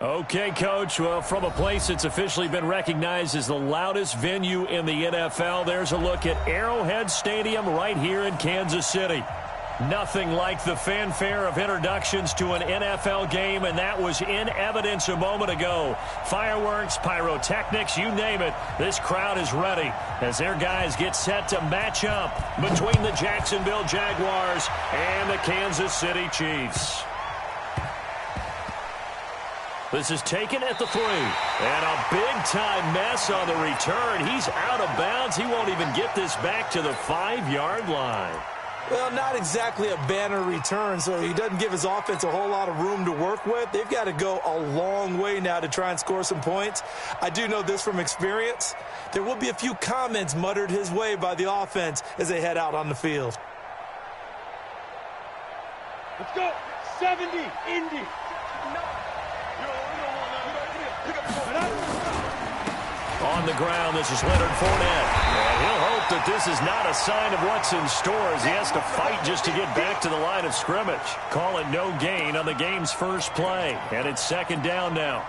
Okay, Coach. Well, from a place that's officially been recognized as the loudest venue in the NFL, there's a look at Arrowhead Stadium right here in Kansas City. Nothing like the fanfare of introductions to an NFL game, and that was in evidence a moment ago. Fireworks, pyrotechnics, you name it. This crowd is ready as their guys get set to match up between the Jacksonville Jaguars and the Kansas City Chiefs. This is taken at the 3. And a big-time mess on the return. He's out of bounds. He won't even get this back to the 5-yard line. Well, not exactly a banner return, so he doesn't give his offense a whole lot of room to work with. They've got to go a long way now to try and score some points. I do know this from experience. There will be a few comments muttered his way by the offense as they head out on the field. Let's go. 70, Indy. On the ground, this is Leonard Fournette. And he'll hope that this is not a sign of what's in store as he has to fight just to get back to the line of scrimmage. Call it no gain on the game's first play. And it's second down now.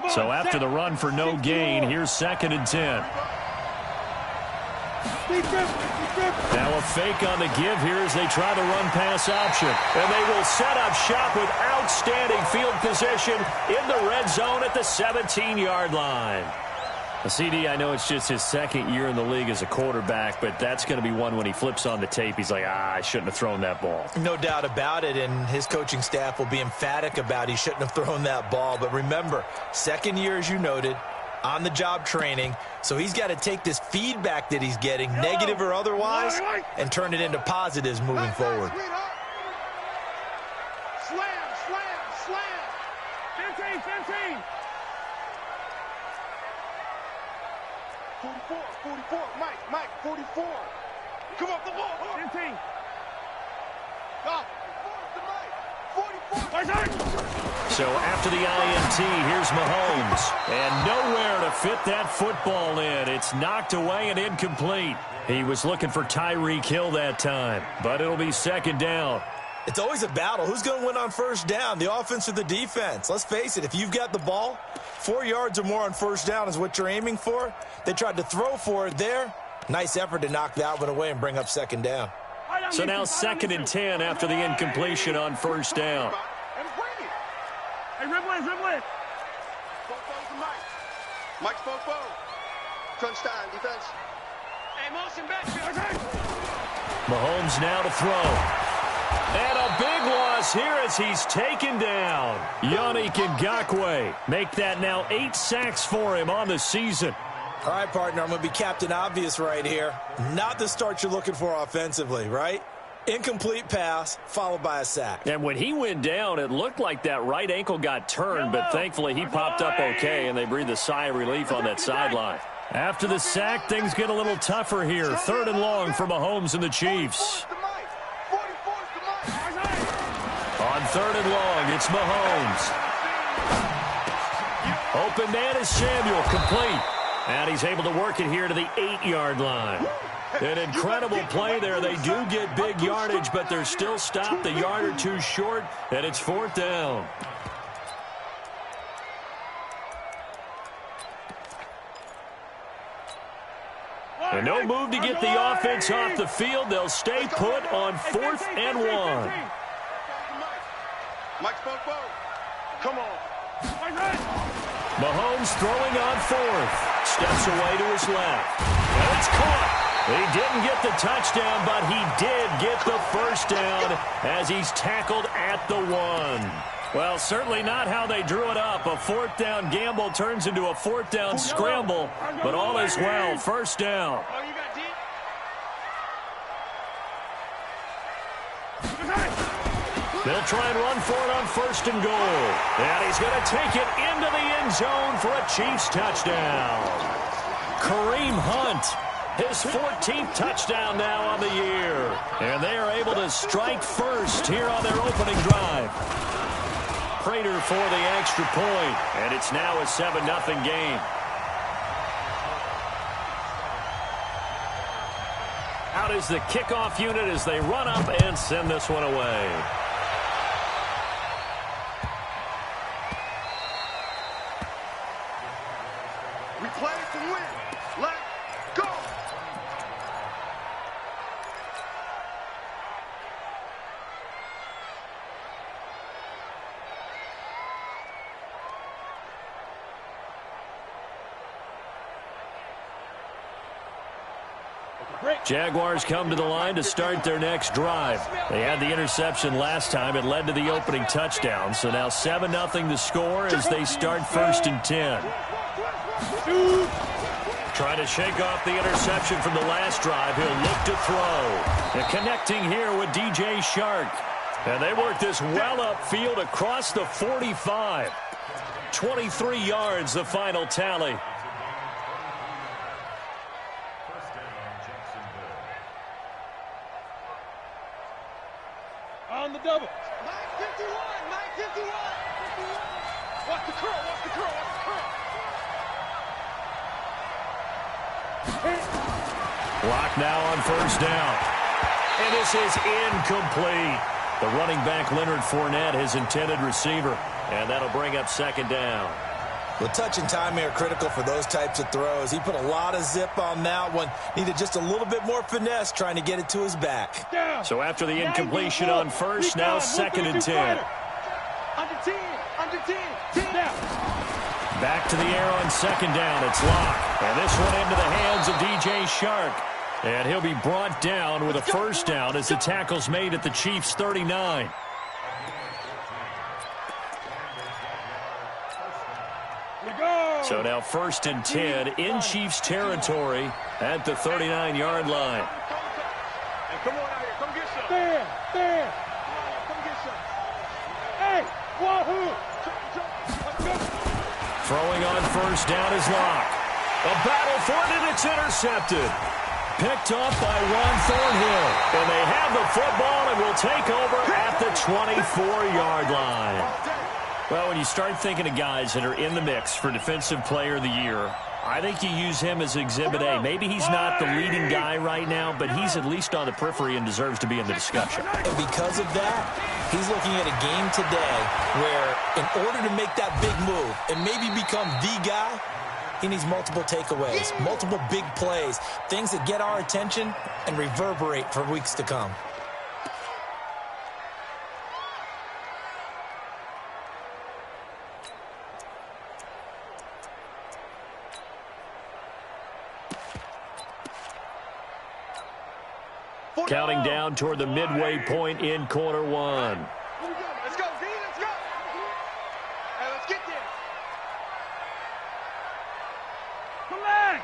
So after the run for no gain, here's second and 10. Now a fake on the give here as they try the run-pass option. And they will set up shop with outstanding field position in the red zone at the 17-yard line. CD, I know it's just his second year in the league as a quarterback, but that's going to be one when he flips on the tape. He's like, I shouldn't have thrown that ball. No doubt about it, and his coaching staff will be emphatic about he shouldn't have thrown that ball. But remember, second year, as you noted, on-the-job training, so he's got to take this feedback that he's getting, negative or otherwise, and turn it into positives moving forward. Slam, slam, slam. 15, 15. 44, Mike, 44. Come up the ball. 15. Go. 44. So after the INT, here's Mahomes. And nowhere to fit that football in. It's knocked away and incomplete. He was looking for Tyreek Hill that time, but it'll be second down. It's always a battle. Who's going to win on first down, the offense or the defense? Let's face it, if you've got the ball, 4 yards or more on first down is what you're aiming for. They tried to throw for it there. Nice effort to knock that one away and bring up second down. So now second and 10 after the incompletion on first down. Hey, dribble it. Mike's Fofo. Crunch time, defense. Hey, motion back. Mahomes now to throw. And a big loss here as he's taken down. Yannick Ngakoue make that now 8 sacks for him on the season. All right, partner, I'm going to be Captain Obvious right here. Not the start you're looking for offensively, right? Incomplete pass followed by a sack. And when he went down, it looked like that right ankle got turned, but thankfully he popped up okay, and they breathed a sigh of relief on that sideline. After the sack, things get a little tougher here. Third and long for Mahomes and the Chiefs. On third and long, it's Mahomes. Open man is Samuel, complete. And he's able to work it here to the 8-yard line. An incredible play there. They do get big yardage, but they're still stopped a yard or two short, and it's fourth down. And no move to get the offense off the field. They'll stay put on 4th and 1. Mike's Fofo. Come on. Mahomes throwing on 4th. Steps away to his left. And it's caught. He didn't get the touchdown, but he did get the first down as he's tackled at the 1. Well, certainly not how they drew it up. A 4th down gamble turns into a 4th down scramble, but all is well. First down. They'll try and run for it on 1st and goal. And he's going to take it into the end zone for a Chiefs touchdown. Kareem Hunt, his 14th touchdown now on the year. And they are able to strike first here on their opening drive. Prater for the extra point, and it's now a 7-0 game. Out is the kickoff unit as they run up and send this one away. We play to win. Let's go. Jaguars come to the line to start their next drive. They had the interception last time. It led to the opening touchdown. So now 7-0 the score as they start 1st and 10. Trying to shake off the interception from the last drive. He'll look to throw. And connecting here with DJ Shark. And they work this well upfield across the 45. 23 yards, the final tally. On the double. Mike 51. Mike 51. Watch the curl. Watch the curl. Watch the curl. Block now on 1st down. And this is incomplete. The running back, Leonard Fournette, his intended receiver. And that'll bring up 2nd down. Well, touch and timing are critical for those types of throws. He put a lot of zip on that one. Needed just a little bit more finesse trying to get it to his back. So after the incompletion on 1st, now 2nd and 10. Under 10. Under 10. 10 down. Back to the air on 2nd down. It's Locke. And this one into the hands of DJ Shark. And he'll be brought down with a 1st down as the tackle's made at the Chiefs' 39. So now 1st and 10 in Chiefs territory at the 39-yard line. Hey, come on out here. Come get some. There. Come get some. Hey, wahoo. Let's go. Throwing on 1st down is Locke. A battle for it, and it's intercepted. Picked off by Ron Thornhill. And they have the football and will take over at the 24-yard line. Well, when you start thinking of guys that are in the mix for Defensive Player of the Year, I think you use him as Exhibit A. Maybe he's not the leading guy right now, but he's at least on the periphery and deserves to be in the discussion. And because of that, he's looking at a game today where in order to make that big move and maybe become the guy, he needs multiple takeaways, multiple big plays, things that get our attention and reverberate for weeks to come. Counting down toward the midway point in quarter 1. Let's go, Z. Let's go. Hey, let's get there. Come back.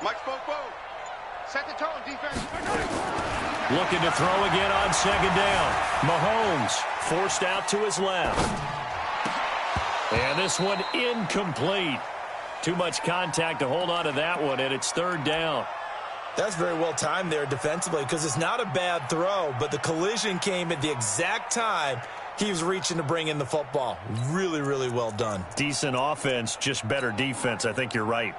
Mike Spoke. Set the tone, defense. Looking to throw again on 2nd down. Mahomes forced out to his left. And this one incomplete. Too much contact to hold on to that one, and it's 3rd down. That's very well timed there defensively because it's not a bad throw, but the collision came at the exact time he was reaching to bring in the football. Really, really well done. Decent offense, just better defense. I think you're right.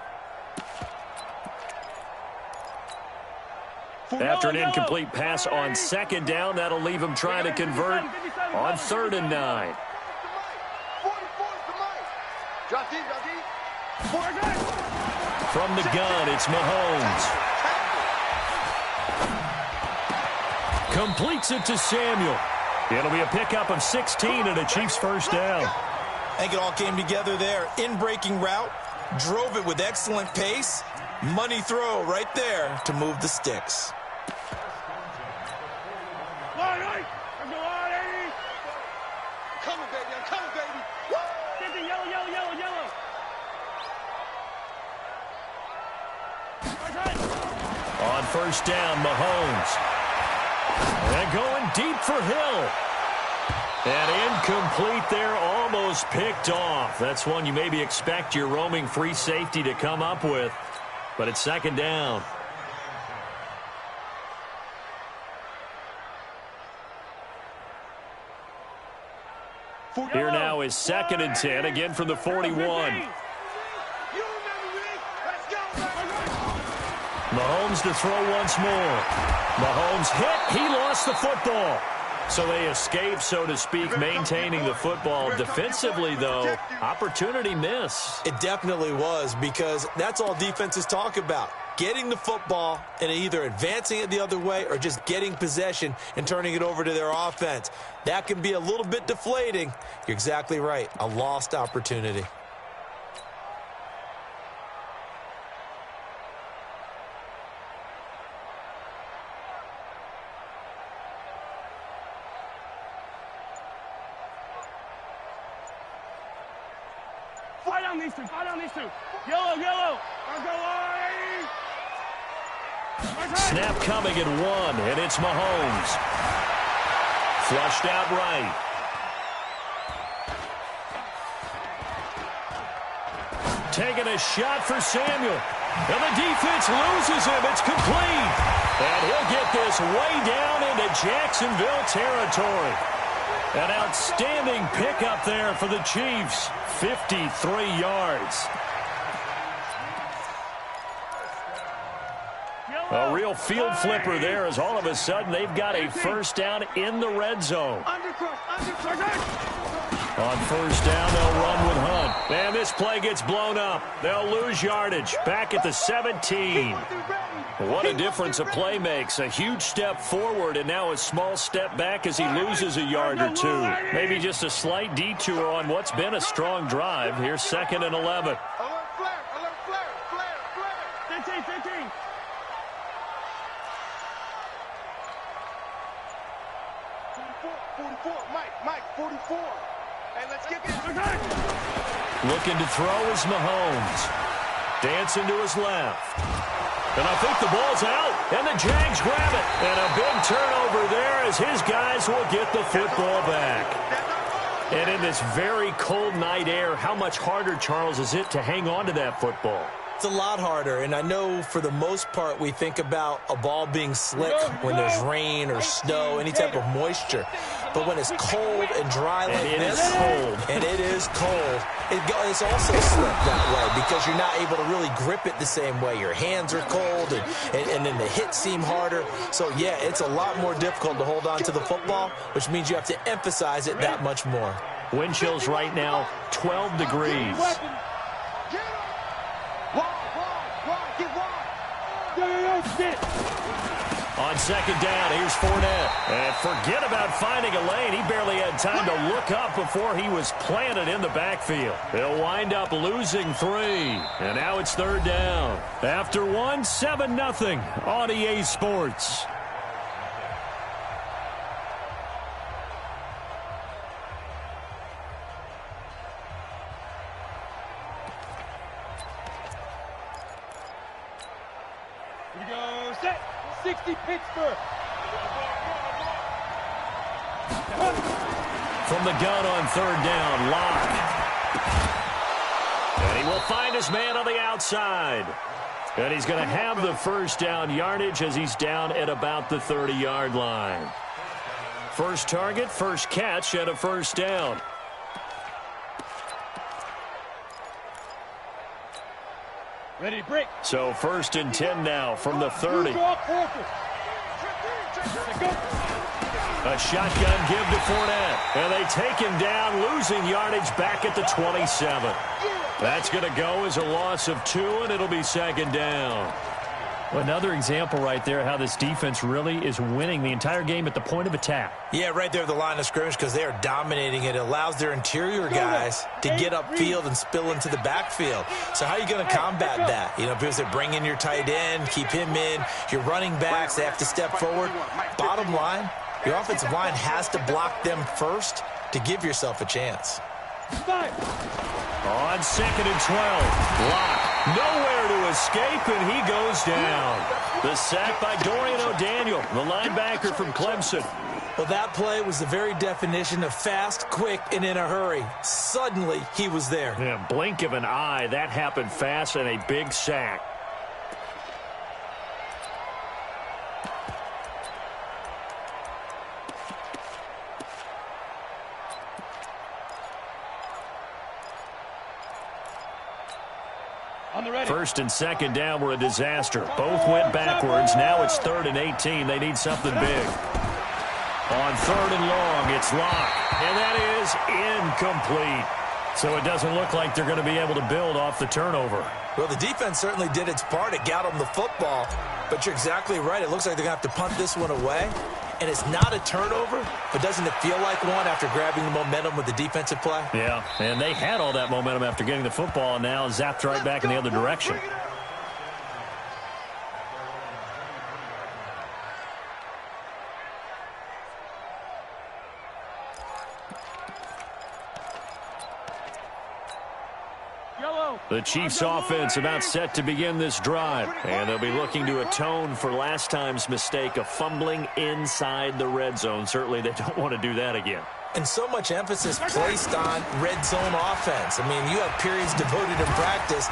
After an incomplete pass on 2nd down, that'll leave him trying to convert on 3rd and 9. From the gun, it's Mahomes. Completes it to Samuel. It'll be a pickup of 16 and a Chiefs 1st down. I think it all came together there. In-breaking route, drove it with excellent pace. Money throw right there to move the sticks. Coming, baby. I'm coming, baby. Woo! Yellow. On 1st down, Mahomes. And going deep for Hill. And incomplete there, almost picked off. That's one you maybe expect your roaming free safety to come up with. But it's 2nd down. Here now is 2nd and 10, again from the 41. Mahomes to throw once more. Mahomes hit. He lost the football. So they escape, so to speak, maintaining the football. Defensively, though, opportunity miss. It definitely was, because that's all defenses talk about. Getting the football and either advancing it the other way or just getting possession and turning it over to their offense. That can be a little bit deflating. You're exactly right. A lost opportunity. Fight on these two. Fight on these two. Yellow, yellow. Snap coming at 1, and it's Mahomes. Flushed out right. Taking a shot for Samuel. And the defense loses him. It's complete. And he'll get this way down into Jacksonville territory. An outstanding pickup there for the Chiefs. 53 yards. A real field flipper there, as all of a sudden they've got a first down in the red zone. On first down, they'll run with Hunt. And this play gets blown up. They'll lose yardage. Back at the 17. What a difference a play makes. A huge step forward and now a small step back as he loses a yard or two. Maybe just a slight detour on what's been a strong drive. Here's 2nd and 11. Alert flare. 15. Mike, 44. Hey, let's get this. Looking to throw is Mahomes. Dancing to his left. And I think the ball's out. And the Jags grab it. And a big turnover there as his guys will get the football back. And in this very cold night air, how much harder, Charles, is it to hang on to that football? It's a lot harder, and I know for the most part we think about a ball being slick when there's rain or snow, any type of moisture. But when it's cold and dry like this, and it is cold, it's also slick that way because you're not able to really grip it the same way. Your hands are cold, and then the hits seem harder. So, yeah, it's a lot more difficult to hold on to the football, which means you have to emphasize it that much more. Wind chills right now, 12 degrees. On 2nd down, here's Fournette. And forget about finding a lane. He barely had time to look up before he was planted in the backfield. They'll wind up losing 3. And now it's 3rd down. After 1, 7-0 on EA Sports. Here we go. Set. 60 Pittsburgh. From the gun on 3rd down, Locke. And he will find his man on the outside. And he's going to have the first down yardage as he's down at about the 30-yard line. First target, first catch, and a first down. Ready to break. So 1st and 10 now from the 30. A shotgun give to Fournette. And they take him down, losing yardage back at the 27. That's going to go as a loss of 2, and it'll be 2nd down. Another example right there how this defense really is winning the entire game at the point of attack. Yeah, right there at the line of scrimmage because they are dominating it. It allows their interior guys to get upfield and spill into the backfield. So how are you going to combat that? You know, people say bring in your tight end, keep him in. Your running backs, they have to step forward. Bottom line, your offensive line has to block them first to give yourself a chance. On 2nd and 12, Locke. Nowhere to escape, and he goes down. The sack by Dorian O'Daniel, the linebacker from Clemson. Well, that play was the very definition of fast, quick, and in a hurry. Suddenly, he was there. Yeah, blink of an eye, that happened fast, and a big sack. First and second down were a disaster. Both went backwards. Now it's 3rd and 18. They need something big. On 3rd and long, it's locked. And that is incomplete. So it doesn't look like they're going to be able to build off the turnover. Well, the defense certainly did its part. It got them the football. But you're exactly right. It looks like they're going to have to punt this one away. And it's not a turnover, but doesn't it feel like one after grabbing the momentum with the defensive play? Yeah, and they had all that momentum after getting the football, and now zapped right back in the other direction. The Chiefs offense about set to begin this drive, and they'll be looking to atone for last time's mistake of fumbling inside the red zone. Certainly they don't want to do that again. And so much emphasis placed on red zone offense. I mean, you have periods devoted in practice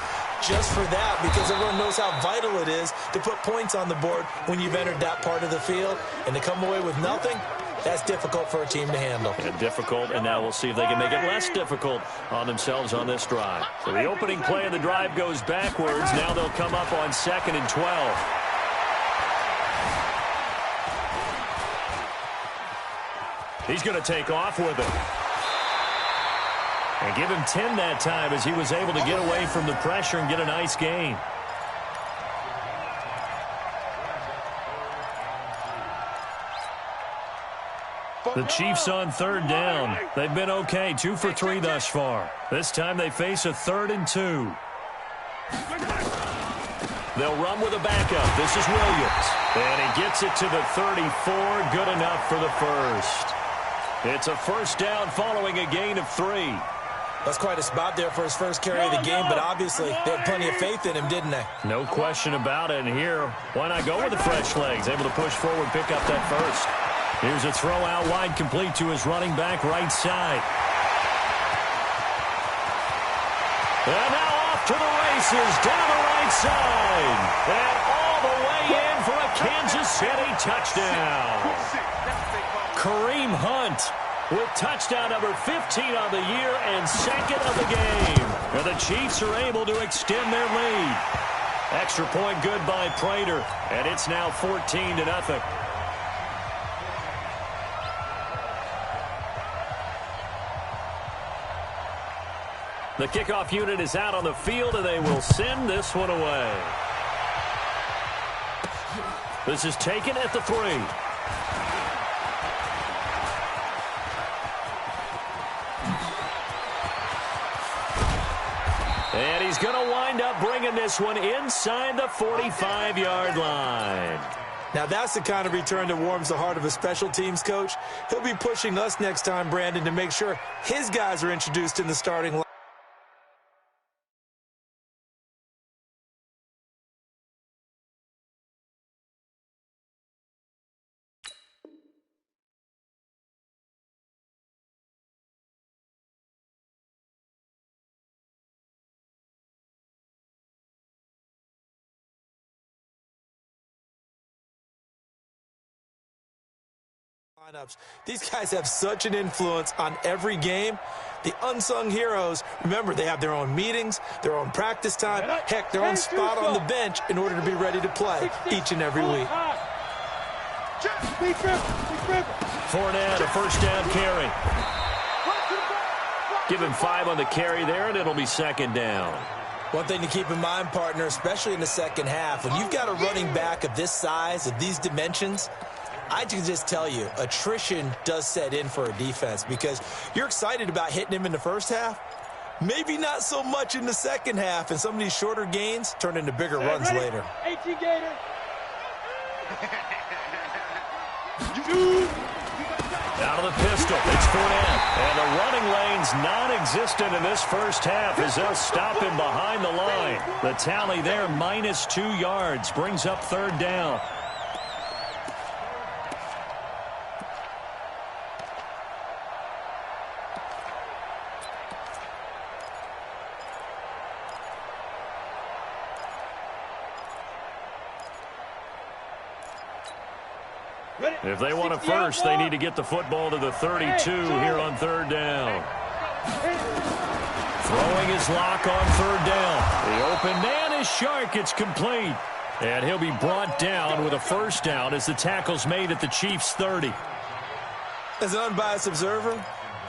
just for that because everyone knows how vital it is to put points on the board when you've entered that part of the field. And to come away with nothing, that's difficult for a team to handle. And difficult, and now we'll see if they can make it less difficult on themselves on this drive. So the opening play of the drive goes backwards. Now they'll come up on 2nd and 12. He's going to take off with it. And give him 10 that time as he was able to get away from the pressure and get a nice gain. The Chiefs on 3rd down. They've been okay, 2 for 3 thus far. This time they face a 3rd and 2. They'll run with a backup. This is Williams. And he gets it to the 34. Good enough for the first. It's a first down following a gain of 3. That's quite a spot there for his first carry of the game, but obviously they had plenty of faith in him, didn't they? No question about it. And here, why not go with the fresh legs? Able to push forward, pick up that first. Here's a throw out wide, complete to his running back right side. And now off to the races, down the right side. And all the way in for a Kansas City touchdown. Kareem Hunt with touchdown number 15 on the year and 2nd of the game. And the Chiefs are able to extend their lead. Extra point good by Prater, and it's now 14-0. The kickoff unit is out on the field, and they will send this one away. This is taken at the 3. And he's going to wind up bringing this one inside the 45-yard line. Now, that's the kind of return that warms the heart of a special teams coach. He'll be pushing us next time, Brandon, to make sure his guys are introduced in the starting line. Lineups. These guys have such an influence on every game. The unsung heroes, remember, they have their own meetings, their own practice time, heck, their own spot on the bench in order to be ready to play each and every week. Fournette, a first down carry. Give him 5 on the carry there, and it'll be 2nd down. One thing to keep in mind, partner, especially in the second half, when you've got a running back of this size, of these dimensions, I can just tell you, attrition does set in for a defense because you're excited about hitting him in the first half. Maybe not so much in the second half, and some of these shorter gains turn into bigger runs later. 18 Gator. Out of the pistol, it's Fournette. And the running lane's non-existent in this first half as they'll stop him behind the line. The tally there, -2 yards, brings up 3rd down. If they want a first, they need to get the football to the 32 here on 3rd down. Throwing his lock on third down. The open man is Shark. It's complete. And he'll be brought down with a first down as the tackle's made at the Chiefs' 30. As an unbiased observer,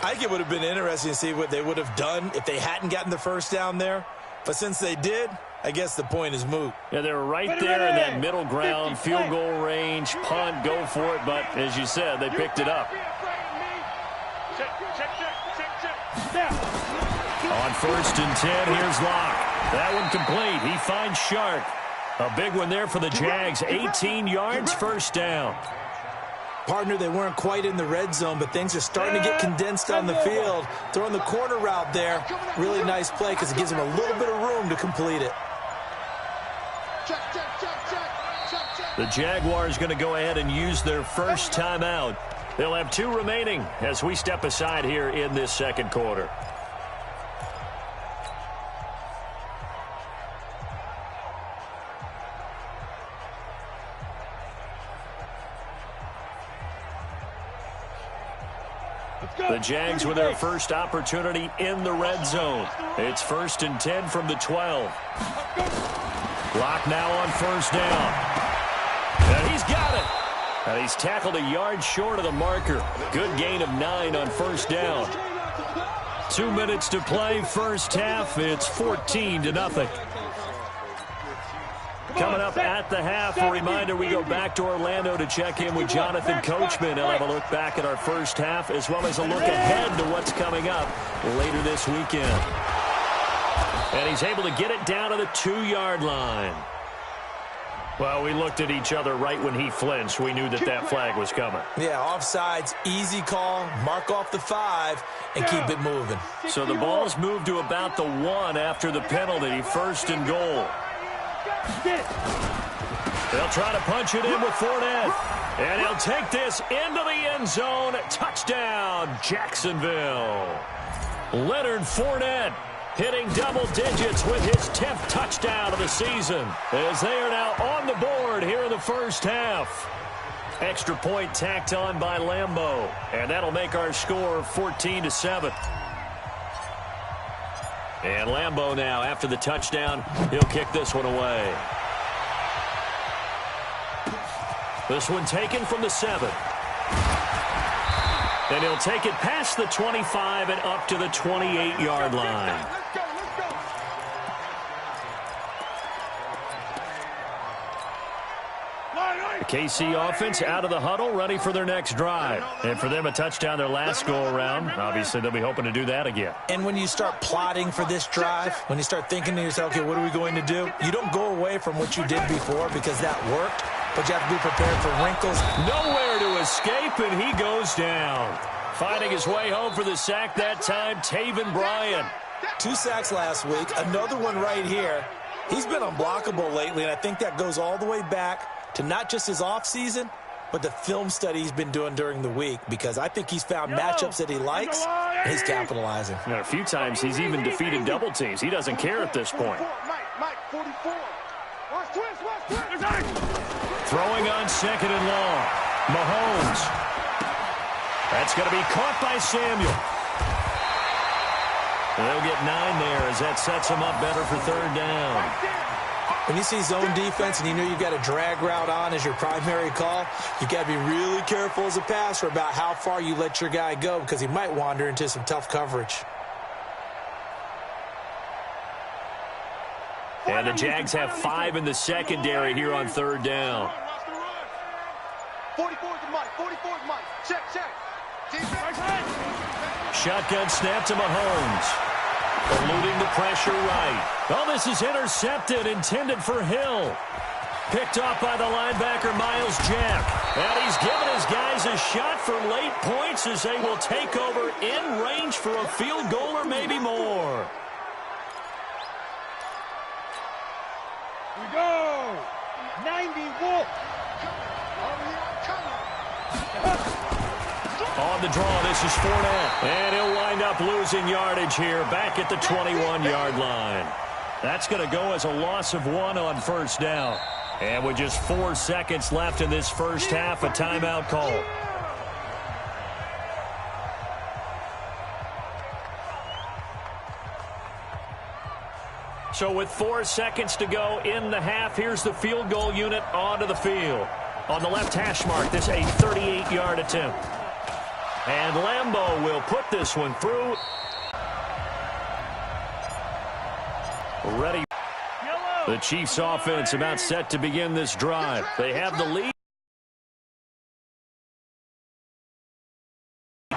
I think it would have been interesting to see what they would have done if they hadn't gotten the first down there. But since they did, I guess the point is moot. Yeah, they were right there in that middle ground, field goal range, punt, go for it. But as you said, they picked it up. On 1st and 10, here's Locke. That one complete. He finds Shark. A big one there for the Jags. 18 yards, first down. Partner, they weren't quite in the red zone, but things are starting to get condensed on the field. Throwing the corner route there, really nice play because it gives them a little bit of room to complete it. The Jaguars going to go ahead and use their first timeout. They'll have 2 remaining as we step aside here in this second quarter. The Jags with their first opportunity in the red zone. It's 1st and 10 from the 12. Lock now on first down. And he's got it. And he's tackled a yard short of the marker. Good gain of 9 on first down. 2 minutes to play, first half. It's 14-0. Coming up at the half, a reminder, we go back to Orlando to check in with Jonathan Coachman. He'll have a look back at our first half as well as a look ahead to what's coming up later this weekend. And he's able to get it down to the 2-yard line. Well, we looked at each other right when he flinched. We knew that that flag was coming. Yeah, offsides, easy call, mark off the 5, and keep it moving. So the ball's moved to about the 1 after the penalty, 1st and goal. They'll try to punch it in with Fournette. And he'll take this into the end zone. Touchdown, Jacksonville. Leonard Fournette hitting double digits with his 10th touchdown of the season as they are now on the board here in the first half. Extra point tacked on by Lambeau. And that'll make our score 14-7. And Lambeau now, after the touchdown, he'll kick this one away. This one taken from the 7. And he'll take it past the 25 and up to the 28-yard line. The KC offense out of the huddle, ready for their next drive. And for them, a touchdown their last go-around. Obviously, they'll be hoping to do that again. And when you start plotting for this drive, when you start thinking to yourself, okay, what are we going to do? You don't go away from what you did before because that worked, but you have to be prepared for wrinkles. Nowhere to escape, and he goes down. Finding his way home for the sack that time, Taven Bryan. 2 sacks last week, another one right here. He's been unblockable lately, and I think that goes all the way back to not just his offseason, but the film study he's been doing during the week, because I think he's found matchups that he likes, and he's capitalizing. And a few times he's even defeated double teams. He doesn't care at this point. Throwing on 2nd and long. Mahomes. That's going to be caught by Samuel. They'll get 9 there as that sets him up better for 3rd down. When you see zone defense and you know you've got a drag route on as your primary call, you've got to be really careful as a passer about how far you let your guy go because he might wander into some tough coverage. And the Jags have 5 in the secondary here on 3rd down. 44 is Mike. 44 is Mike. Check. Shotgun snap to Mahomes. Eluding the pressure right. Oh, this is intercepted, intended for Hill. Picked off by the linebacker, Miles Jack. And he's given his guys a shot for late points as they will take over in range for a field goal or maybe more. We go. 90 Wolf. On the draw, this is Fournette. And he'll wind up losing yardage here back at the 21-yard line. That's going to go as a loss of 1 on 1st down. And with just 4 seconds left in this first half, a timeout call. So with 4 seconds to go in the half, here's the field goal unit onto the field. On the left hash mark, this a 38-yard attempt. And Lambeau will put this one through. Ready. The Chiefs offense about set to begin this drive. They have the lead.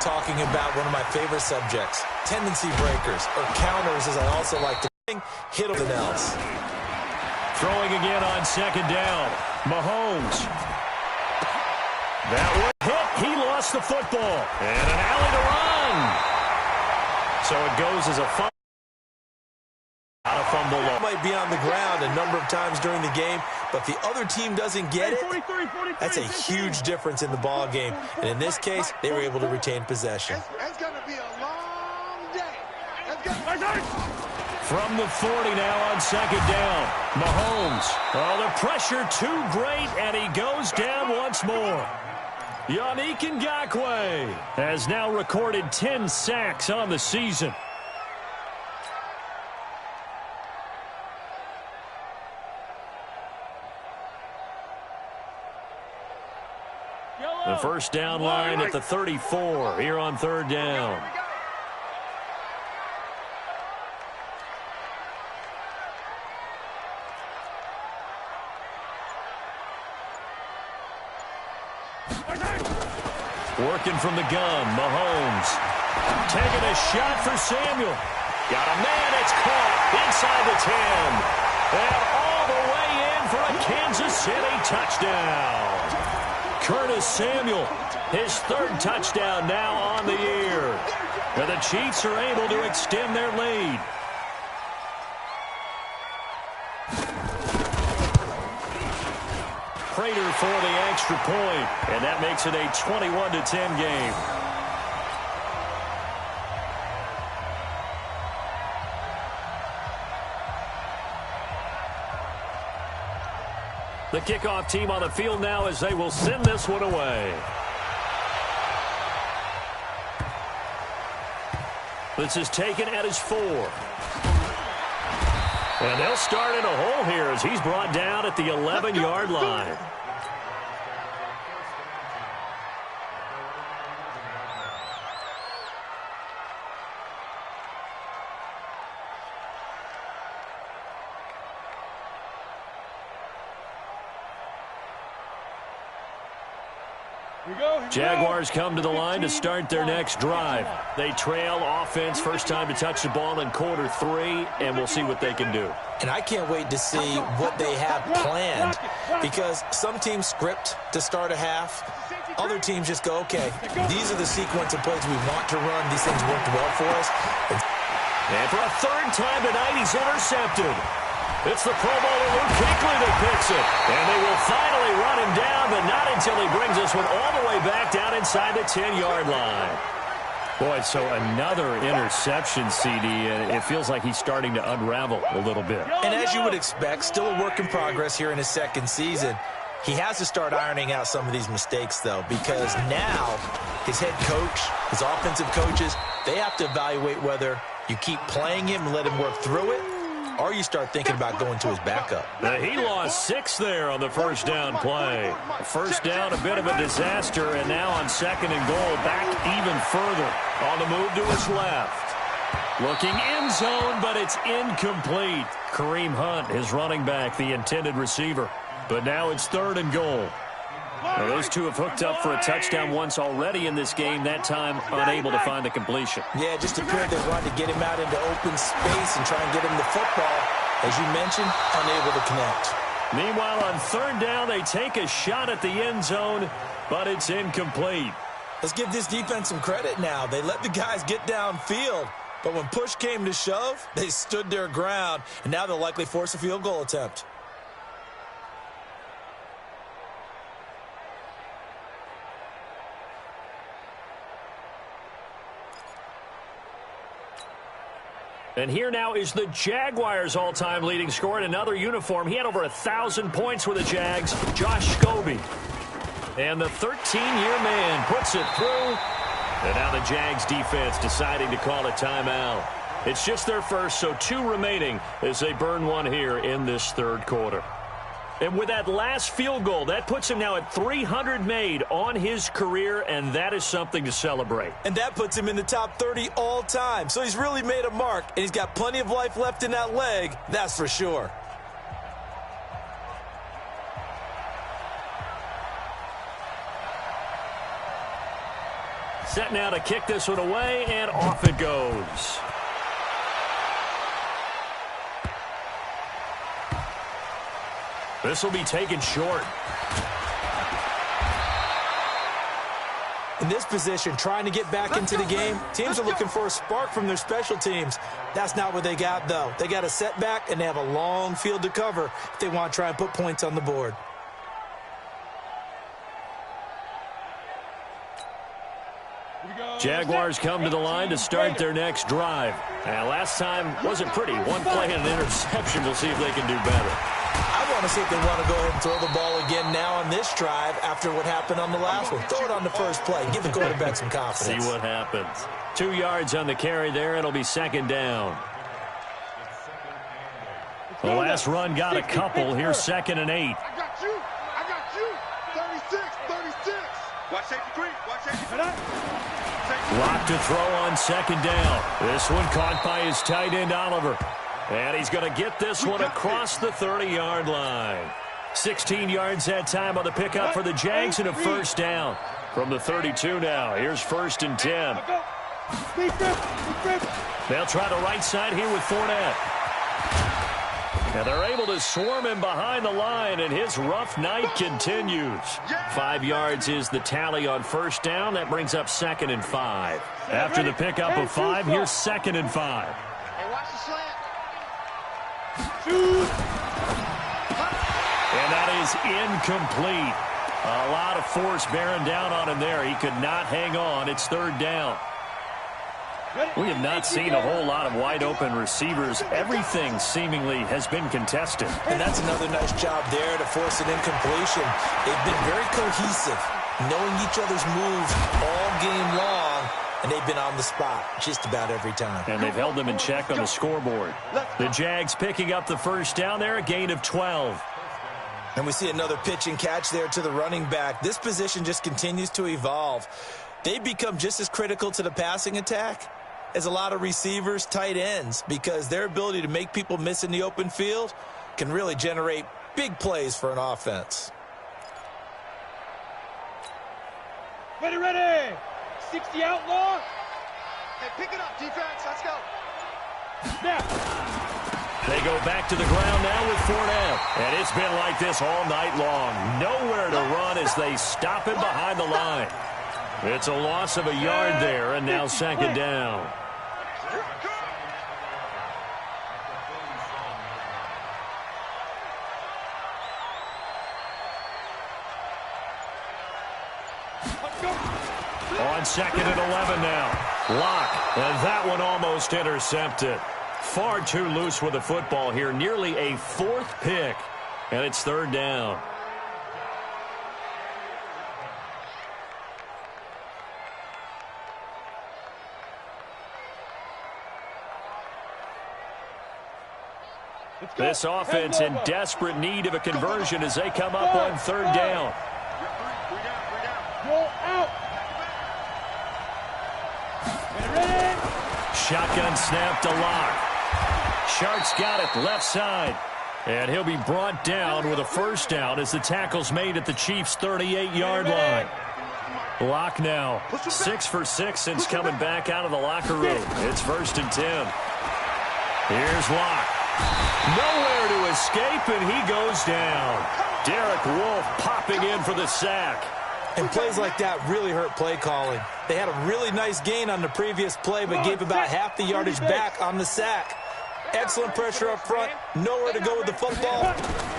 Talking about one of my favorite subjects, tendency breakers, or counters as I also like to hit something else. Throwing again on second down. Mahomes. That one hit. He lost the football. And an alley to run. So it goes as a fumble. Not a fumble. Might be on the ground a number of times during the game, but the other team doesn't get it. That's a huge difference in the ball game. And in this case, they were able to retain possession. It's going to be a long day. From the 40 now on second down. Mahomes. Oh, the pressure too great, and he goes down once more. Yannick Ngakoue has now recorded 10 sacks on the season. The first down line at the 34 here on third down. Working from the gun, Mahomes. Taking a shot for Samuel. Got a man, it's caught inside the 10. And all the way in for a Kansas City touchdown. Curtis Samuel, his third touchdown now on the year. And the Chiefs are able to extend their lead. Prater for the extra point, and that makes it a 21-10 game. The kickoff team on the field now as they will send this one away. This is taken at his 4. And they'll start in a hole here as he's brought down at the 11-yard line. Jaguars come to the line to start their next drive. They trail offense, first time to touch the ball in quarter 3, and we'll see what they can do. And I can't wait to see what they have planned, because some teams script to start a half. Other teams just go, okay, these are the sequence of plays we want to run. These things worked well for us. And for a third time tonight, he's intercepted. It's the Pro Bowler Luke Kuechly that picks it. And they will finally run him down, but not until he brings this one all the way back down inside the 10-yard line. Boy, so another interception, CD, and it feels like he's starting to unravel a little bit. And as you would expect, still a work in progress here in his second season. He has to start ironing out some of these mistakes, though, because now his head coach, his offensive coaches, they have to evaluate whether you keep playing him and let him work through it, or you start thinking about going to his backup. He lost 6 there on the first down play. First down, a bit of a disaster, and now on second and goal, back even further. On the move to his left. Looking end zone, but it's incomplete. Kareem Hunt, his running back, the intended receiver. But now it's third and goal. Now, those two have hooked up for a touchdown once already in this game, that time unable to find the completion. Yeah, it just appeared they wanted to get him out into open space and try and get him the football. As you mentioned, unable to connect. Meanwhile, on third down, they take a shot at the end zone, but it's incomplete. Let's give this defense some credit now. They let the guys get downfield, but when push came to shove, they stood their ground, and now they'll likely force a field goal attempt. And here now is the Jaguars' all-time leading scorer in another uniform. He had over 1,000 points with the Jags, Josh Scobie. And the 13-year man puts it through. And now the Jags defense deciding to call a timeout. It's just their first, so 2 remaining as they burn one here in this third quarter. And with that last field goal, that puts him now at 300 made on his career, and that is something to celebrate. And that puts him in the top 30 all time. So he's really made a mark, and he's got plenty of life left in that leg, that's for sure. Set now to kick this one away, and off it goes. This will be taken short. In this position, trying to get back into the game, teams are looking for a spark from their special teams. That's not what they got, though. They got a setback, and they have a long field to cover if they want to try and put points on the board. Jaguars come to the line to start their next drive. And last time wasn't pretty. One play and an interception. We'll see if they can do better. I want to see if they want to go ahead and throw the ball again now on this drive after what happened on the last one. Throw it on the first play. Give the quarterback some confidence. See what happens. 2 yards on the carry there. It'll be second down. The last run got a couple. Here's 2nd and 8. I got you. 36. Watch safety creep. Lock to throw on second down. This one caught by his tight end, Oliver. And he's going to get this one across the 30-yard line. 16 yards that time on the pickup for the Jags and a first down. From the 32 now. Here's 1st and 10. They'll try the right side here with Fournette. And they're able to swarm him behind the line, and his rough night continues. 5 yards is the tally on first down. That brings up 2nd and 5. After the pickup of 5, here's 2nd and 5. Hey, watch the slant. And that is incomplete. A lot of force bearing down on him there. He could not hang on. It's 3rd down. We have not seen a whole lot of wide-open receivers. Everything seemingly has been contested. And that's another nice job there to force an incompletion. They've been very cohesive, knowing each other's moves all game long, and they've been on the spot just about every time. And they've held them in check on the scoreboard. The Jags picking up the first down there, a gain of 12. And we see another pitch and catch there to the running back. This position just continues to evolve. They've become just as critical to the passing attack as a lot of receivers, tight ends, because their ability to make people miss in the open field can really generate big plays for an offense. Ready. 60 outlaw. Hey, pick it up, defense. Let's go. Snap. They go back to the ground now with Fournette. And it's been like this all night long. Nowhere to run as they stop him behind the line. It's a loss of a yard there, and now 2nd down. On 2nd and 11 now. Lock, and that one almost intercepted. Far too loose with the football here. Nearly a 4th pick, and it's 3rd down. This offense in desperate need of a conversion as they come up on 3rd down. Roll out. Shotgun snap to Lock. Shark's got it left side. And he'll be brought down with a first down as the tackle's made at the Chiefs' 38-yard line. Lock now 6 for 6 since coming back out of the locker room. It's 1st and 10. Here's Lock. Nowhere to escape, and he goes down. Derek Wolfe popping in for the sack. And plays like that really hurt play calling. They had a really nice gain on the previous play, but gave about half the yardage back on the sack. Excellent pressure up front. Nowhere to go with the football.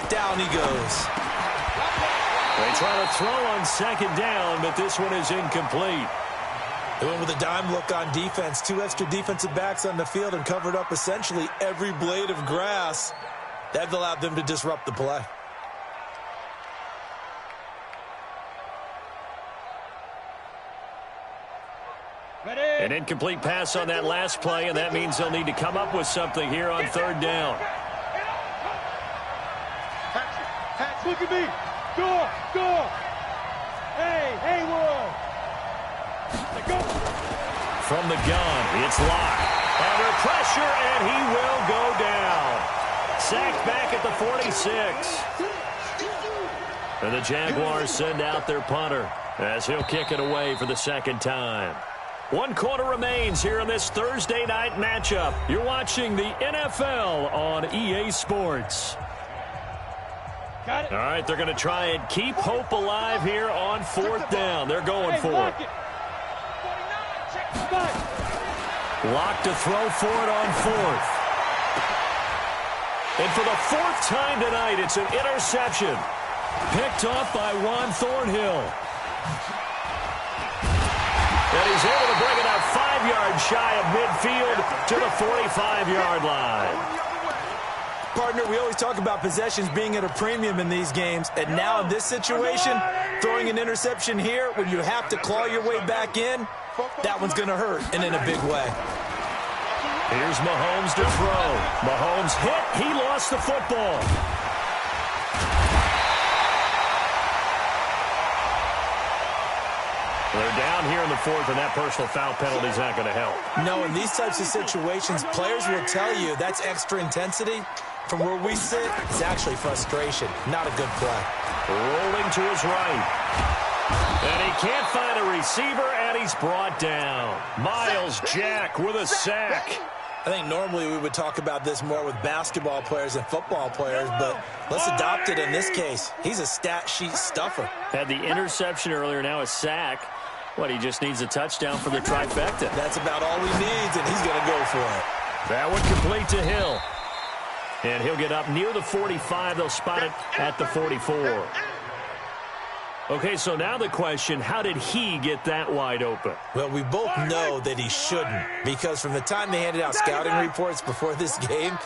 Down he goes. They try to throw on 2nd down, but this one is incomplete. They went with a dime look on defense. 2 extra defensive backs on the field and covered up essentially every blade of grass. That allowed them to disrupt the play. An incomplete pass on that last play, and that means they'll need to come up with something here on third down. Look at me. Go. Hey, Haywood. Go. From the gun, it's Locke. Under pressure, and he will go down. Sacked back at the 46. And the Jaguars send out their punter as he'll kick it away for the second time. 1 quarter remains here in this Thursday night matchup. You're watching the NFL on EA Sports. Got it. All right, they're going to try and keep hope alive here on fourth down. They're going for it. Lock to throw for it on fourth. And for the fourth time tonight, it's an interception. Picked off by Juan Thornhill. And he's able to bring it up 5 yards shy of midfield to the 45-yard line. Partner, we always talk about possessions being at a premium in these games, and now in this situation, throwing an interception here when you have to claw your way back in, that one's going to hurt, and in a big way. Here's Mahomes to throw. Mahomes hit. He lost the football. They're down here in the fourth, and that personal foul penalty is not going to help. No, in these types of situations, players will tell you that's extra intensity. From where we sit, it's actually frustration. Not a good play. Rolling to his right. And he can't find a receiver, and he's brought down. Miles Jack with a sack. I think normally we would talk about this more with basketball players and football players, but let's adopt it in this case. He's a stat sheet stuffer. Had the interception earlier, now a sack. What, he just needs a touchdown for the trifecta. That's about all he needs, and he's going to go for it. That one complete to Hill. And he'll get up near the 45. They'll spot it at the 44. Okay, so now the question, how did he get that wide open? Well, we both know that he shouldn't, because from the time they handed out scouting reports before this game,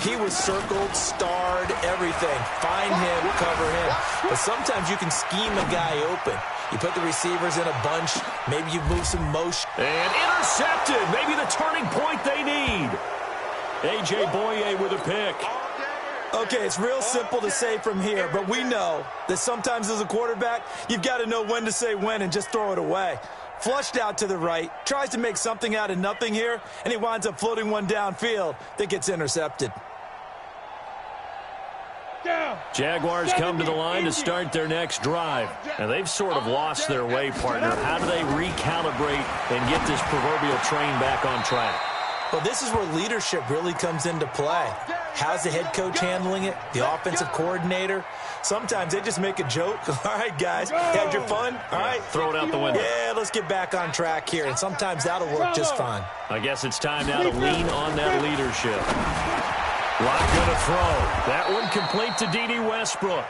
he was circled, starred, everything. Find him, cover him. But sometimes you can scheme a guy open. You put the receivers in a bunch, maybe you move some motion. And intercepted, maybe the turning point they need. A.J. Boye with a pick. Okay, it's real simple to say from here, but we know that sometimes as a quarterback, you've got to know when to say when and just throw it away. Flushed out to the right, tries to make something out of nothing here, and he winds up floating one downfield that gets intercepted. Jaguars come to the line to start their next drive. And they've sort of lost their way, partner. How do they recalibrate and get this proverbial train back on track? Well, this is where leadership really comes into play. How's the head coach handling it? The offensive coordinator? Sometimes they just make a joke. All right, guys, had your fun? All right. Throw it out the window. Yeah, let's get back on track here. And sometimes that'll work just fine. I guess it's time now to lean on that leadership. Lock going to throw. That one complete to D.D. Westbrook.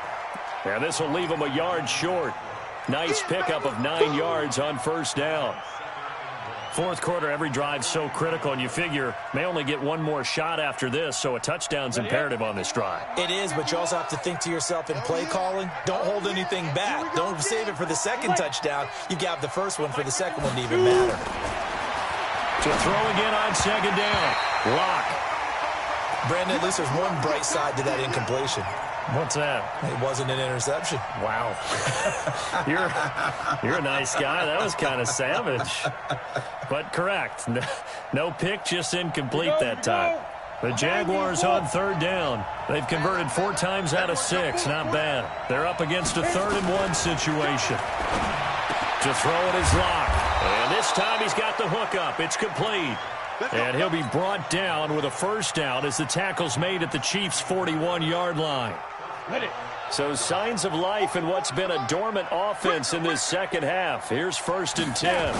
And this will leave him a yard short. Nice pickup of 9 yards on first down. Fourth quarter, every drive's so critical, and you figure may only get one more shot after this, so a touchdown's imperative on this drive. It is, but you also have to think to yourself in play calling, don't hold anything back. Don't save it for the second touchdown. You got the first one for the second one to even matter. To throw again on second down. Lock. Brandon, at least there's one bright side to that incompletion. What's that? It wasn't an interception. Wow. You're a nice guy. That was kind of savage. But correct. No pick, just incomplete that time. The Jaguars on third down. They've converted 4 times out of 6. Not bad. They're up against a 3rd and 1 situation. To throw it is Lock. And this time he's got the hook up. It's complete. And he'll be brought down with a first down as the tackle's made at the Chiefs' 41-yard line. So signs of life in what's been a dormant offense in this second half. Here's 1st and 10.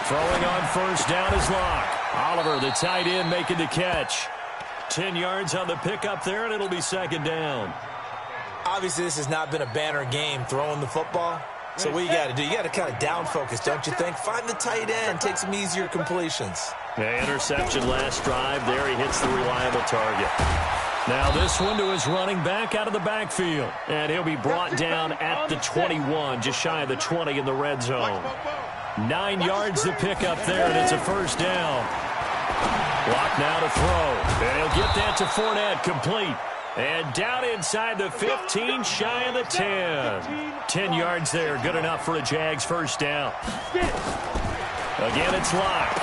Throwing on first down is Lock. Oliver, the tight end, making the catch. 10 yards on the pickup there, and it'll be 2nd down. Obviously, this has not been a banner game throwing the football. So what you got to do, you got to kind of down focus, don't you think? Find the tight end, take some easier completions. Yeah, interception last drive. There he hits the reliable target. Now this one to his running back out of the backfield. And he'll be brought down at the 21, just shy of the 20 in the red zone. 9 yards to pick up there, and it's a first down. Block now to throw. And he'll get that to Fournette, complete. And down inside the 15, shy of the 10. 10 yards there, good enough for a Jags first down. Again, it's Locke.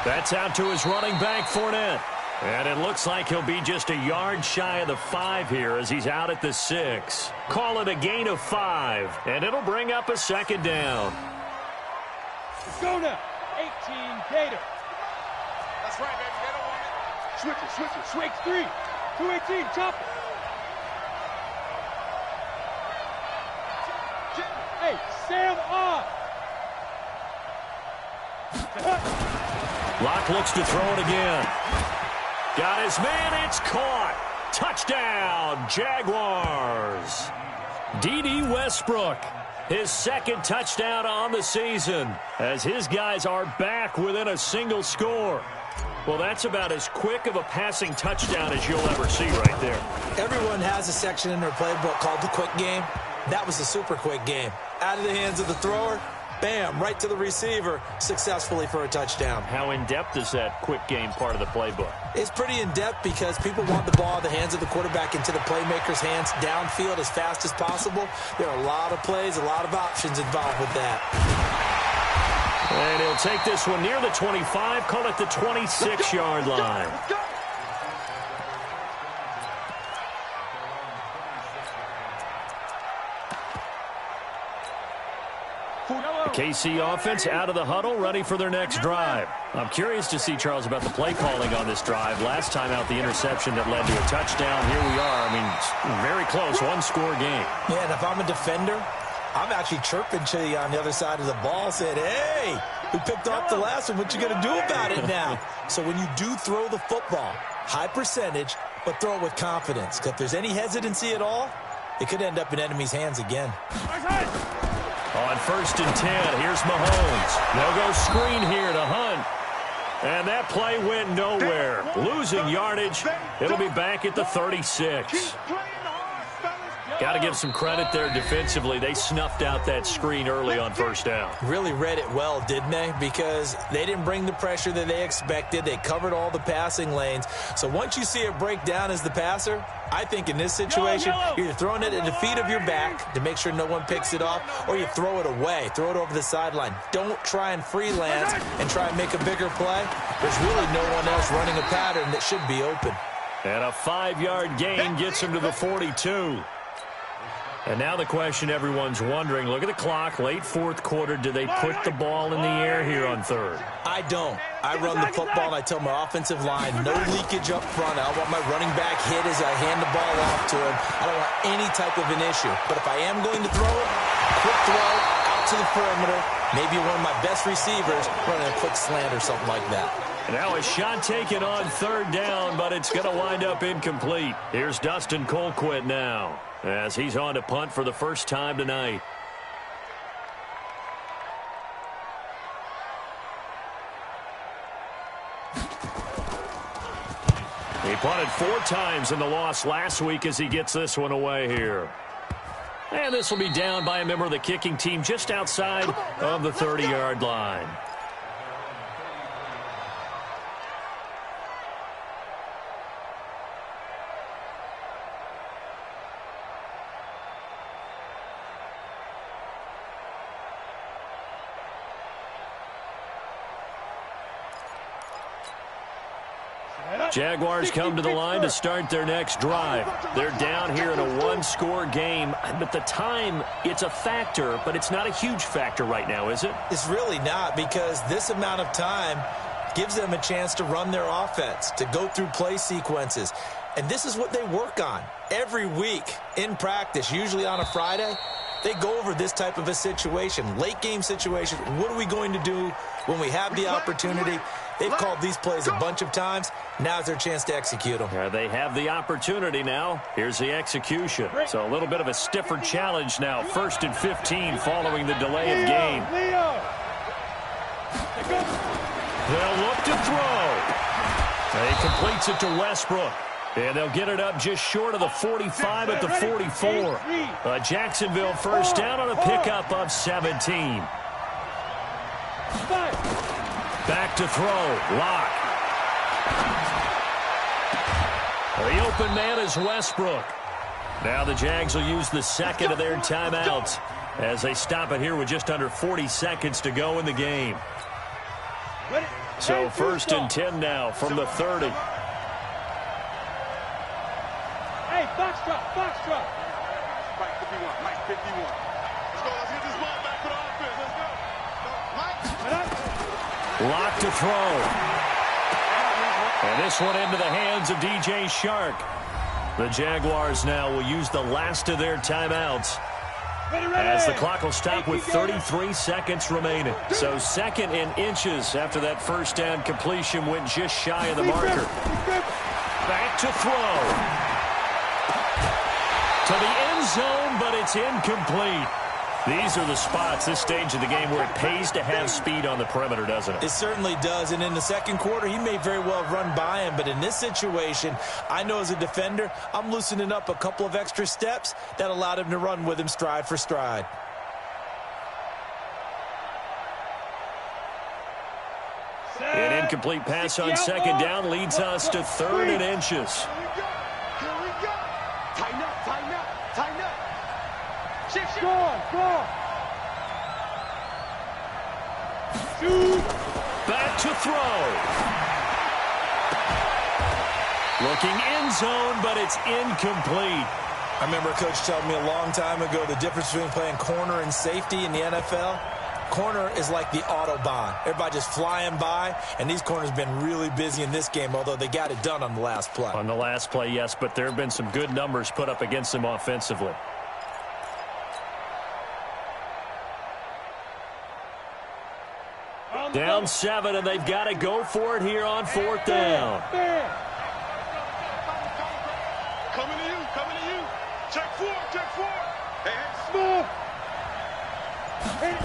That's out to his running back, Fournette. And it looks like he'll be just a yard shy of the 5 here as he's out at the 6. Call it a gain of 5, and it'll bring up a second down. Go now. 18, Gator. That's right, baby. They don't want it. Switch it. Swing 3. 218, chop it. Hey, Sam on. Locke looks to throw it again. Got his man, it's caught. Touchdown, Jaguars. D.D. Westbrook, his second touchdown on the season, as his guys are back within a single score. Well, that's about as quick of a passing touchdown as you'll ever see right there. Everyone has a section in their playbook called the quick game. That was a super quick game. Out of the hands of the thrower, bam, right to the receiver, successfully for a touchdown. How in-depth is that quick game part of the playbook? It's pretty in-depth because people want the ball in the hands of the quarterback into the playmaker's hands downfield as fast as possible. There are a lot of plays, a lot of options involved with that. And he'll take this one near the 25, call it the 26-yard line. The KC offense out of the huddle, ready for their next drive. I'm curious to see, Charles, about the play calling on this drive. Last time out, the interception that led to a touchdown. Here we are. I mean, very close, one-score game. Yeah, and if I'm a defender, I'm actually chirping to you on the other side of the ball, saying, hey, we picked off the last one. What you going to do about it now? So when you do throw the football, high percentage, but throw it with confidence. Because if there's any hesitancy at all, it could end up in enemy's hands again. On 1st and 10, here's Mahomes. They'll go screen here to Hunt. And that play went nowhere. Losing yardage. It'll be back at the 36. Got to give some credit there defensively. They snuffed out that screen early on 1st down. Really read it well, didn't they? Because they didn't bring the pressure that they expected. They covered all the passing lanes. So once you see it break down as the passer, I think in this situation, you're either throwing it at the feet of your back to make sure no one picks it off, or you throw it away, throw it over the sideline. Don't try and freelance and try and make a bigger play. There's really no one else running a pattern that should be open. And a 5-yard gain gets him to the 42. And now the question everyone's wondering, look at the clock, late 4th quarter, do they put the ball in the air here on 3rd? I don't. I run the football, and I tell my offensive line, no leakage up front. I want my running back hit as I hand the ball off to him. I don't want any type of an issue. But if I am going to throw it, quick throw, out to the perimeter, maybe one of my best receivers running a quick slant or something like that. Now a shot taken on 3rd down, but it's going to wind up incomplete. Here's Dustin Colquitt now, as he's on to punt for the first time tonight. He punted 4 times in the loss last week as he gets this one away here. And this will be down by a member of the kicking team just outside of the 30-yard line. Jaguars come to the line to start their next drive. They're down here in a 1-score game, but the time, it's a factor, but it's not a huge factor right now, is it? It's really not, because this amount of time gives them a chance to run their offense, to go through play sequences. And this is what they work on every week in practice, usually on a Friday. They go over this type of a situation, late game situation. What are we going to do when we have the opportunity? They've called these plays a bunch of times. Now's their chance to execute them. Yeah, they have the opportunity now. Here's the execution. So a little bit of a stiffer challenge now. 1st and 15 following the delay of game. They'll look to throw. He completes it to Westbrook. And they'll get it up just short of the 45 at the 44. Jacksonville first down on a pickup of 17. Back to throw. Lock. The open man is Westbrook. Now the Jags will use the second of their timeouts as they stop it here with just under 40 seconds to go in the game. So 1st and 10 now from the 30. Hey, box drop, box drop. Mike 51, Mike 51. Let's go, let's get this ball back for the offense. Let's go. Mike. Lock to throw. And this one into the hands of DJ Shark. The Jaguars now will use the last of their timeouts as the clock will stop with 33 seconds remaining. So 2nd and inches after that first down completion went just shy of the marker. Back to throw. To the end zone, but it's incomplete. These are the spots, this stage of the game, where it pays to have speed on the perimeter, doesn't it? It certainly does, and in the second quarter, he may very well run by him, but in this situation, I know as a defender, I'm loosening up a couple of extra steps that allowed him to run with him stride for stride. An incomplete pass on 2nd down leads us to 3rd and inches. Here we go. Tighten up, tighten up, tighten up. Shift. Go. Shoot. Back to throw. Looking end zone, but it's incomplete. I remember a coach telling me a long time ago the difference between playing corner and safety in the NFL. Corner is like the Autobahn. Everybody just flying by, and these corners have been really busy in this game, although they got it done on the last play. On the last play, yes, but there have been some good numbers put up against them offensively. Down 7, and they've got to go for it here on 4th down. Coming to you, coming to you. Check 4. Hey.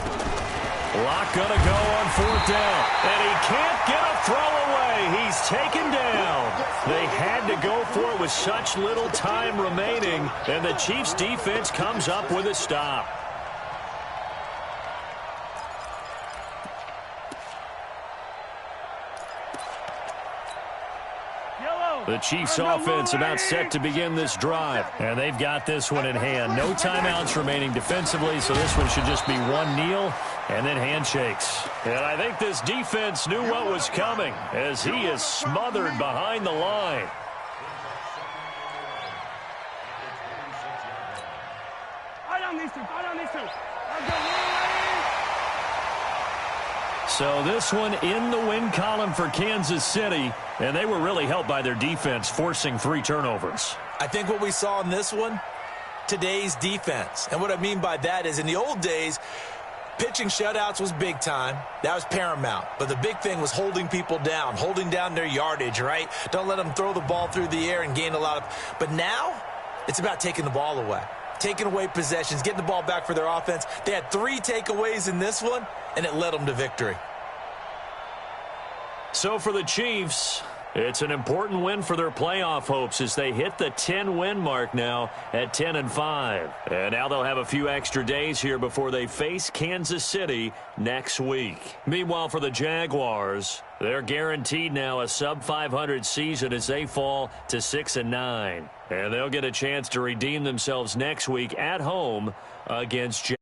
Lock gonna go on 4th down, and he can't get a throw away. He's taken down. They had to go for it with such little time remaining, and the Chiefs' defense comes up with a stop. The Chiefs offense about set to begin this drive, and they've got this one in hand. No timeouts remaining defensively, so this one should just be one kneel and then handshakes. And I think this defense knew what was coming as he is smothered behind the line. So this one in the win column for Kansas City, and they were really helped by their defense, forcing 3 turnovers. I think what we saw in this one, today's defense. And what I mean by that is in the old days, pitching shutouts was big time. That was paramount. But the big thing was holding people down, holding down their yardage, right? Don't let them throw the ball through the air and gain a lot of... But now, it's about taking the ball away. Taking away possessions, getting the ball back for their offense. They had 3 takeaways in this one, and it led them to victory. So for the Chiefs, it's an important win for their playoff hopes as they hit the 10-win mark now at 10-5. And now they'll have a few extra days here before they face Kansas City next week. Meanwhile, for the Jaguars, they're guaranteed now a sub-500 season as they fall to 6-9. And they'll get a chance to redeem themselves next week at home against